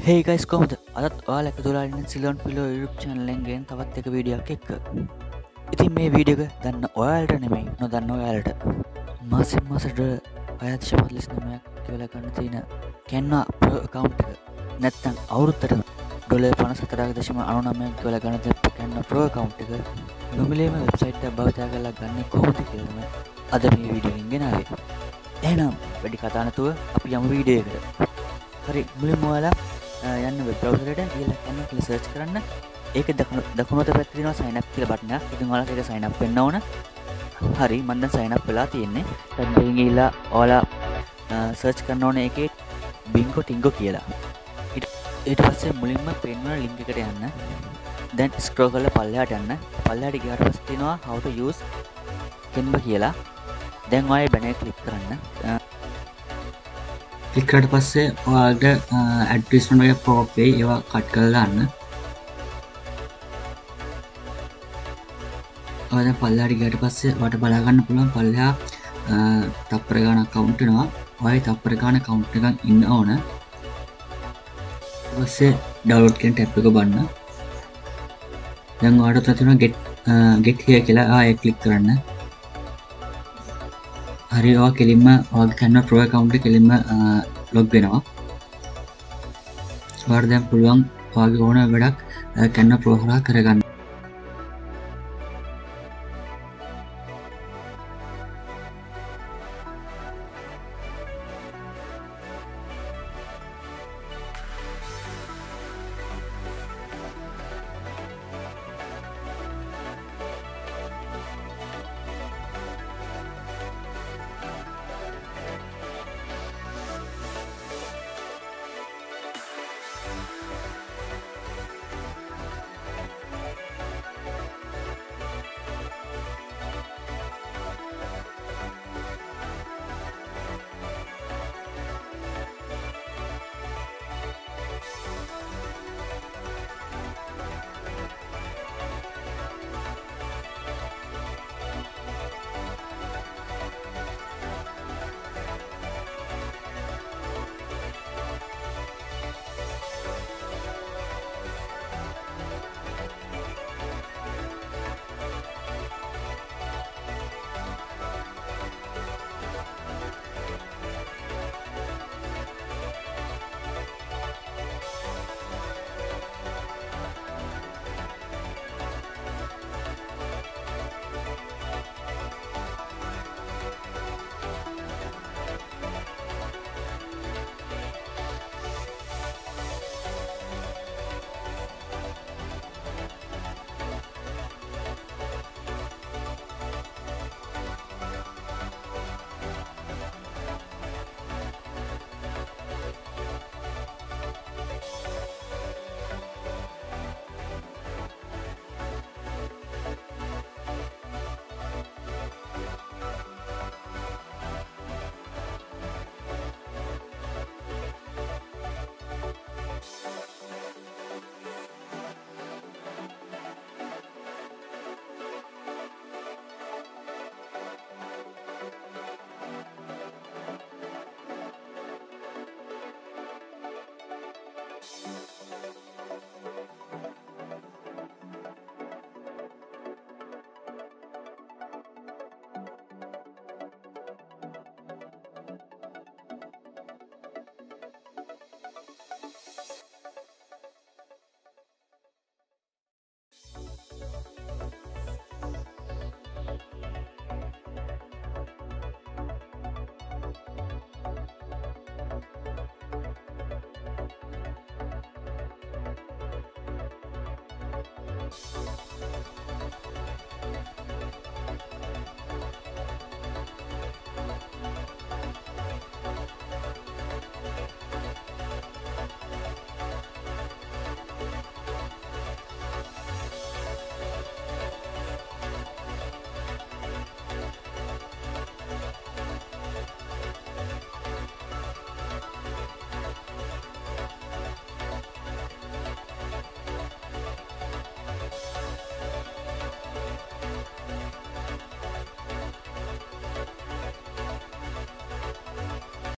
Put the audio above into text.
Hey guys, කොහොමද? අදත් ඔයාලා එකතු වෙලා ඉන්නේ ceylonfellow YouTube channel එකෙන් තවත් එක වීඩියෝවක් එක්ක. ඉතින් මේ වීඩියෝ එක දන්න ඔයාලට නෙමෙයි, නොදන්න ඔයාලට. මාසෙන් මාසෙට 6.49ක් කියලා ගන්න තියෙන Canva Pro account එක. නැත්තම් අවුරුද්දට $54.99ක් කියලා ගන්න තියෙන Canva Pro account එක නොමිලේම වෙබ්සයිට් එක භාවිත කරලා ගන්න කොහොමද කියලා තමයි අද මේ වීඩියෝ එකෙන් ගෙනාවේ. එහෙනම් වැඩි කතා නැතුව අපි යමු වීඩියෝ එකට. හරි, මුලින්ම ඔයාලා යන්න වෙබ් බ්‍රවුසර් එකට ගිහලා Canva කියලා සර්ච් කරන්න. ඒක දකුණු අත පැත්තේ තියෙනවා sign up කියලා බටන් එකක්. ඉතින් ඔයාලට ඒක sign up වෙන්න ඕන. හරි, මම දැන් sign up වෙලා තියෙන්නේ. දැන් මෙතන ගිහලා ඔයාලා සර්ච් කරන්න ඕනේ ඒකේ bingo tingo කියලා. ඊට පස්සේ මුලින්ම පේන link එකට යන්න. දැන් scroll කරලා පල්ලෙහාට යන්න. පල්ලෙහාට ගියාට පස්සේ තියෙනවා how to use Canva කියලා. දැන් ඔයා බැනර් එක ක්ලික් කරන්න. ක්ලික් කරාට පස්සේ ඔයාලට ඇඩ්වර්ටයිස්මන්ට් එක පොප් වෙයි. ඒවා කට් කරලා දාන්න. ඔයා දැන් පල්ලෙහාට ගියාට පස්සේ ඔයාලට බලා ගන්න පුළුවන් පල්ලෙහා තප්පර ගාන account වෙනවා. ඔයාගේ තප්පර ගාන account එකක් ඉන්න ඕන. ඊට පස්සේ download කියන ටැබ් එක බලන්න. දැන් ඔයාලට තියෙනවා get here කියලා. ආයෙ ක්ලික් කරන්න. හරි, ඔයා කෙලින්ම ඔයාගේ Canva Pro account එක කෙලින්ම log වෙනවා. ඔයාලට දැන් පුළුවන් ඔයාගේ ඕන වැඩක් Canva Pro හරහා කරගන්න.